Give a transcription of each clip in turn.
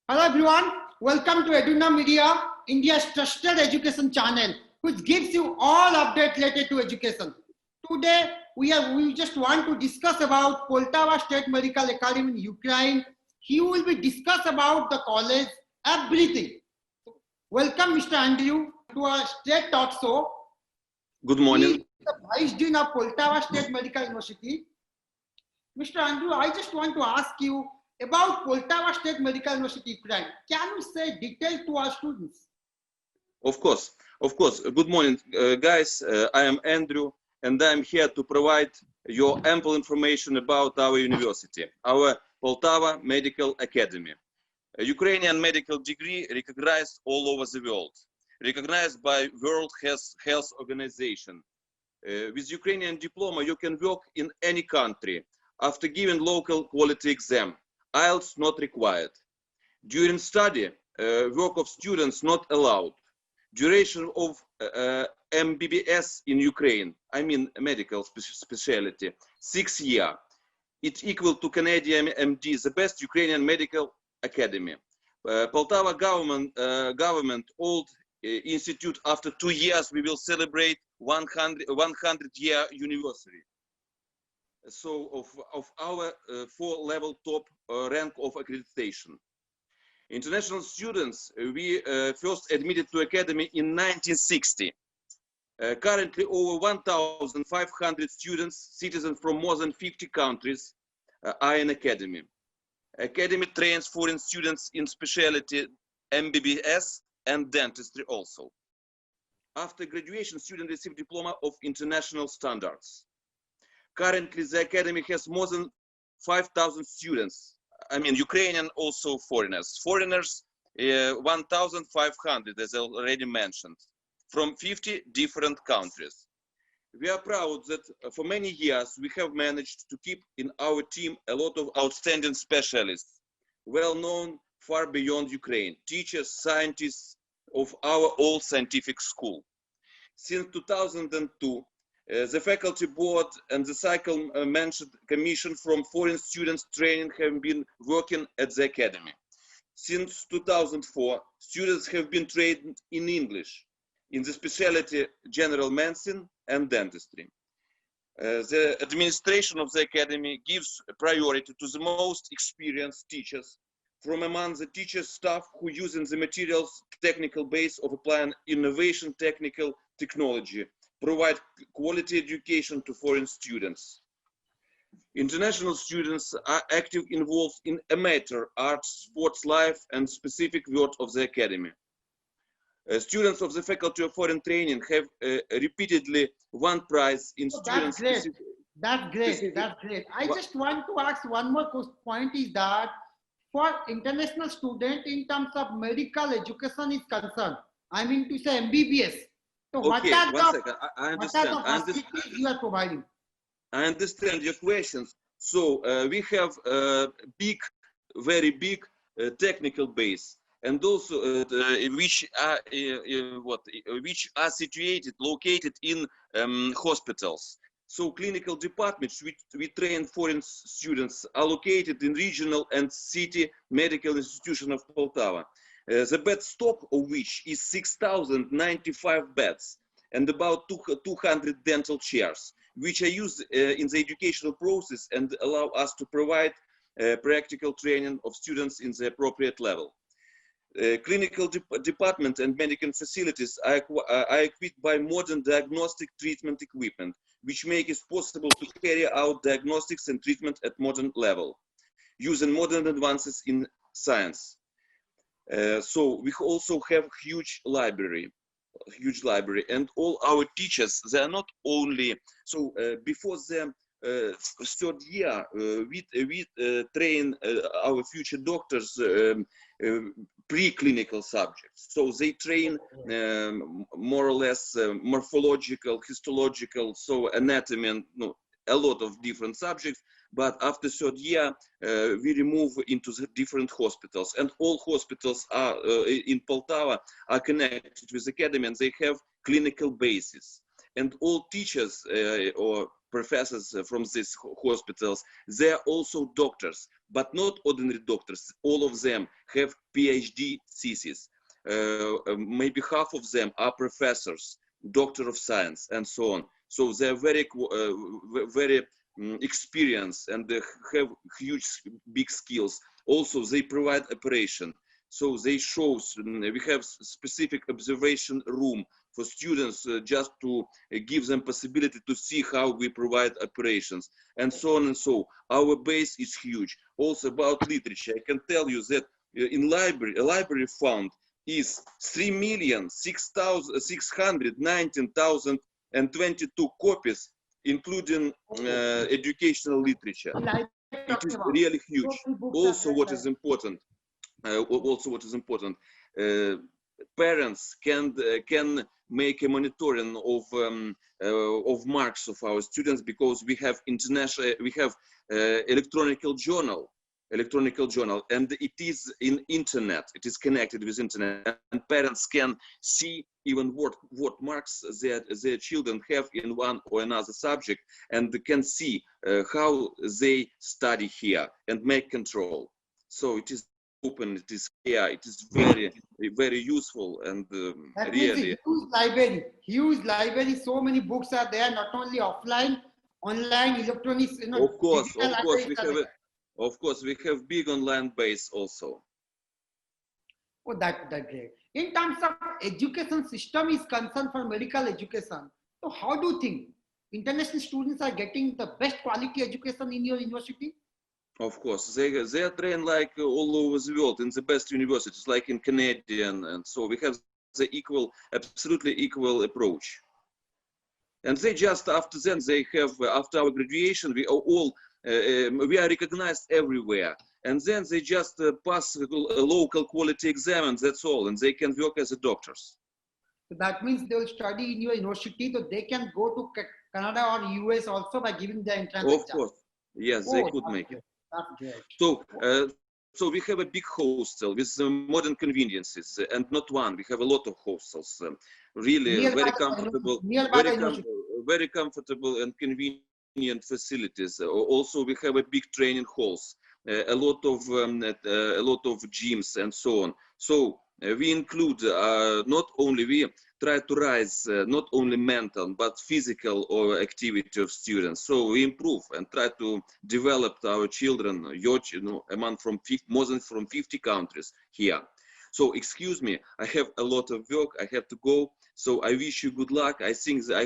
Hello everyone, welcome to Eduna Media, India's trusted education channel, which gives you all updates related to education. Today, we just want to discuss about Poltava State Medical Academy in Ukraine. He will be discuss about the college, everything. Welcome, Mr. Andrew, to our state talk show. Good morning. He is the Vice Dean of Poltava State Medical University. Mr. Andrew, I just want to ask you about Poltava State Medical University, Ukraine. Can you say details to our students? Of course. Good morning, guys. I am Andrew, and I'm here to provide you ample information about our university, our Poltava Medical Academy. A Ukrainian medical degree recognized all over the world, recognized by World Health Organization. With Ukrainian diploma, you can work in any country after giving local quality exam. IELTS not required. During study, work of students not allowed. Duration of MBBS in Ukraine, I mean medical specialty, 6 years. It's equal to Canadian MD, the best Ukrainian medical academy. Poltava government old institute. After 2 years, we will celebrate 100-year anniversary. So of our 4-level top rank of accreditation. International students, we first admitted to academy in 1960. Currently over 1,500 students, citizens from more than 50 countries are in academy. Academy trains foreign students in specialty MBBS and dentistry also. After graduation, students receive diploma of international standards. Currently, the academy has more than 5,000 students. I mean, Ukrainian, also foreigners. Foreigners, 1,500, as I already mentioned, from 50 different countries. We are proud that for many years, we have managed to keep in our team a lot of outstanding specialists, well known far beyond Ukraine, teachers, scientists of our old scientific school. Since 2002, the faculty board and the cycle mentioned commission from foreign students training have been working at the academy. Since 2004, students have been trained in English, in the specialty general medicine and dentistry. The administration of the academy gives priority to the most experienced teachers from among the teacher staff who using the materials technical base of applying innovation technical technology, provide quality education to foreign students. International students are active involved in amateur arts, sports, life, and specific work of the academy. Students of the Faculty of Foreign Training have repeatedly won prize in students. That's great. I just want to ask one more point is that for international student in terms of medical education is concerned, I mean to say MBBS. So okay, I understand. You are providing? I understand your questions. So we have a very big technical base, and also which are located in hospitals. So clinical departments we train foreign students are located in regional and city medical institution of Poltava. The bed stock of which is 6,095 beds and about 200 dental chairs, which are used in the educational process and allow us to provide practical training of students in the appropriate level. Clinical department and medical facilities are equipped by modern diagnostic treatment equipment, which make it possible to carry out diagnostics and treatment at modern level, using modern advances in science. So we also have huge library, and all our teachers, they are not only, so before the third year, we train our future doctors preclinical subjects. So they train more or less morphological, histological, so anatomy, and a lot of different subjects. But after third year, we remove into the different hospitals, and all hospitals are in Poltava are connected with the academy, and they have clinical basis. And all teachers or professors from these hospitals, they are also doctors. but not ordinary doctors. All of them have PhD theses. Maybe half of them are professors, doctor of science, and so on. So they are very experienced and they have huge, big skills. Also, they provide operation. So they show, we have specific observation room for students just to give them possibility to see how we provide operations and so on and so. Our base is huge. Also about literature, I can tell you that in a library fund is 3,619,022 copies, including educational literature. It is really huge. Also, what is important, parents can make a monitoring of marks of our students, because we have electronic journal, and it is in internet. It is connected with internet, and parents can see even what marks their children have in one or another subject, and can see how they study here and make control. So it is open, it is clear, it is very useful, and That really means huge library, so many books are there, not only offline, online, electronics, of course digital we have big online base also. Oh, that great. In terms of education system is concerned for medical education, so how do you think international students are getting the best quality education in your university? Of course, they are trained like all over the world in the best universities, like in Canadian, and so we have the absolutely equal approach. And they just after our graduation, we are recognized everywhere, and then they just pass a local quality exam, and that's all, and they can work as doctors. So that means they will study in your university, so they can go to Canada or US also by giving the entrance Of exam. course, yes, they could make it. That's great. So we have a big hostel with modern conveniences, and not one. We have a lot of hostels, really very comfortable, very comfortable and convenient facilities. Also, we have a big training halls, a lot of gyms, and so on. So we include we try to rise not only mental but physical or activity of students. So we improve and try to develop our children, more than from 50 countries here. So excuse me, I have a lot of work. I have to go. So I wish you good luck. I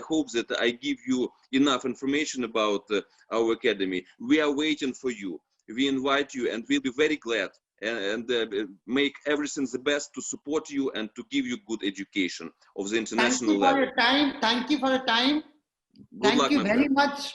hope that I give you enough information about our academy. We are waiting for you. We invite you, and we'll be very glad and make everything the best to support you and to give you good education of the international level. Thank you for your time. Good luck, Thank you my very friend. much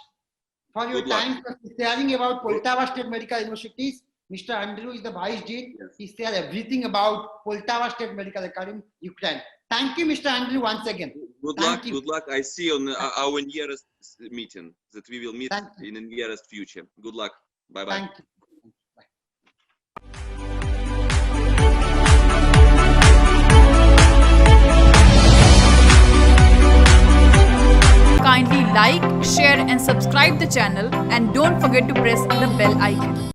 for your Good luck. time for sharing about Poltava State Medical Universities. Mr. Andrew is the Vice Dean. Yes. He shared everything about Poltava State Medical Academy, Ukraine. Thank you, Mr. Andrew, once again. Good Thank luck. you. Good luck. I see you on our nearest meeting that we will meet Thank you. in the nearest future. Good luck. Bye bye. Thank you. Kindly like, share and subscribe the channel, and don't forget to press the bell icon.